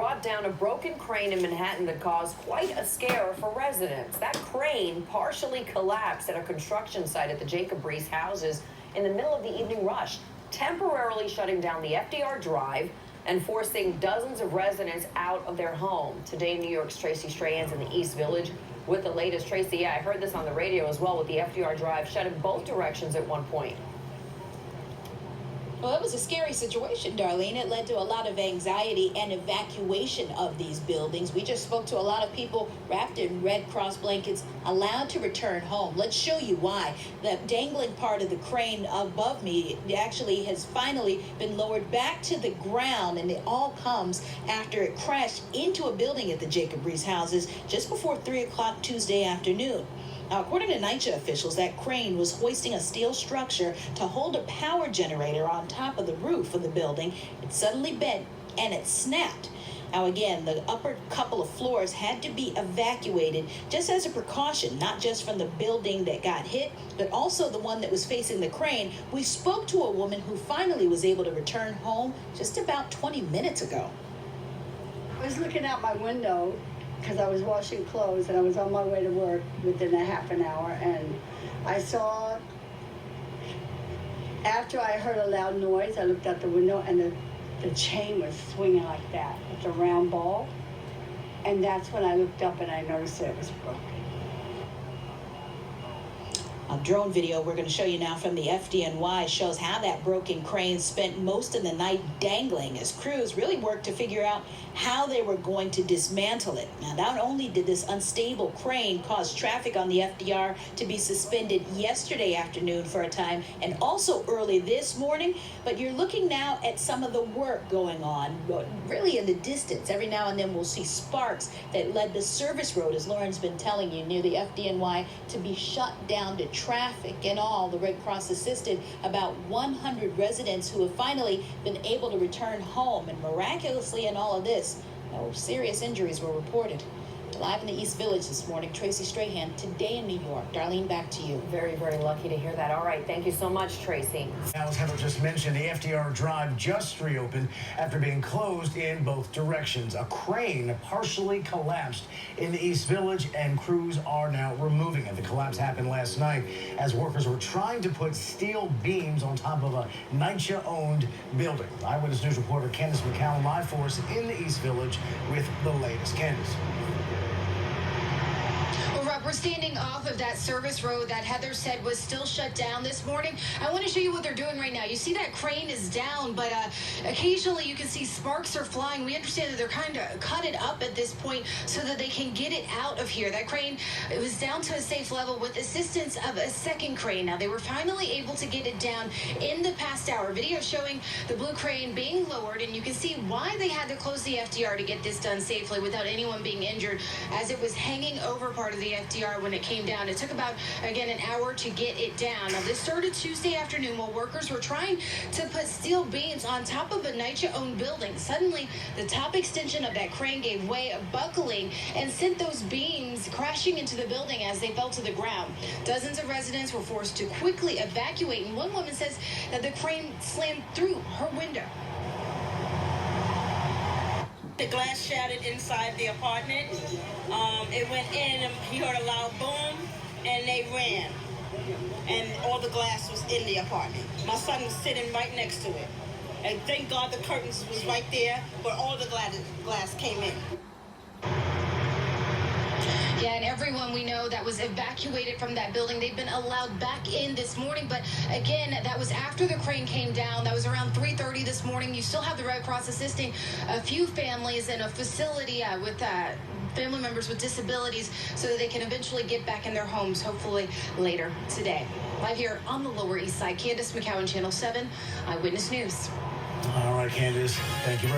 brought down a broken crane in Manhattan that caused quite a scare for residents. That crane partially collapsed at a construction site at the Jacob Riis houses in the middle of the evening rush, temporarily shutting down the FDR Drive and forcing dozens of residents out of their home. Today, New York's Tracy Strahan's in the East Village with the latest. Tracy, yeah, I heard this on the radio as well, with the FDR Drive shut in both directions at one point. Well, it was a scary situation, Darlene. It led to a lot of anxiety and evacuation of these buildings. We just spoke to a lot of people wrapped in Red Cross blankets, allowed to return home. Let's show you why. The dangling part of the crane above me actually has finally been lowered back to the ground, and it all comes after it crashed into a building at the Jacob Riis houses just before 3 o'clock Tuesday afternoon. Now, according to NYCHA officials, that crane was hoisting a steel structure to hold a power generator on top of the roof of the building. It suddenly bent and it snapped. Now, again, the upper couple of floors had to be evacuated just as a precaution, not just from the building that got hit, but also the one that was facing the crane. We spoke to a woman who finally was able to return home just about 20 minutes ago. I was looking out my window because I was washing clothes, and I was on my way to work within a half an hour, and I saw, after I heard a loud noise, I looked out the window, and the chain was swinging like that. It's a round ball, and that's when I looked up and I noticed that it was broken. A drone video we're going to show you now from the FDNY shows how that broken crane spent most of the night dangling as crews really worked to figure out how they were going to dismantle it. Now, not only did this unstable crane cause traffic on the FDR to be suspended yesterday afternoon for a time and also early this morning, but you're looking now at some of the work going on really in the distance. Every now and then we'll see sparks that led the service road, as Lauren's been telling you, near the FDNY to be shut down to traffic. In all, the Red Cross assisted about 100 residents who have finally been able to return home, and miraculously in all of this, no serious injuries were reported. Live in the East Village this morning, Tracy Strahan, Today in New York. Darlene, back to you. Very, very lucky to hear that. All right, thank you so much, Tracy. As Heather just mentioned, the FDR Drive just reopened after being closed in both directions. A crane partially collapsed in the East Village, and crews are now removing it. The collapse happened last night as workers were trying to put steel beams on top of a NYCHA-owned building. Eyewitness News reporter Candace McCown live for us in the East Village with the latest. Candace. We're standing off of that service road that Heather said was still shut down this morning. I want to show you what they're doing right now. You see that crane is down, but occasionally you can see sparks are flying. We understand that they're kind of cut it up at this point so that they can get it out of here. That crane, it was down to a safe level with assistance of a second crane. Now, they were finally able to get it down in the past hour. Video showing the blue crane being lowered, and you can see why they had to close the FDR to get this done safely without anyone being injured, as it was hanging over part of the FDR when it came down. It took about, again, an hour to get it down. Now, this started Tuesday afternoon while workers were trying to put steel beams on top of a NYCHA-owned building. Suddenly, the top extension of that crane gave way, buckling, and sent those beams crashing into the building as they fell to the ground. Dozens of residents were forced to quickly evacuate, and one woman says that the crane slammed through her window. The glass shattered inside the apartment. It went in, and he heard a loud boom, and they ran. And all the glass was in the apartment. My son was sitting right next to it. And thank God the curtains was right there, but all the glass came in. Yeah, and everyone we know that was evacuated from that building, they've been allowed back in this morning. But again, that was after the crane came down. That was around 3:30 this morning. You still have the Red Cross assisting a few families in a facility with family members with disabilities so that they can eventually get back in their homes, hopefully later today. Live here on the Lower East Side, Candace McCown, Channel 7, Eyewitness News. All right, Candace, thank you very much.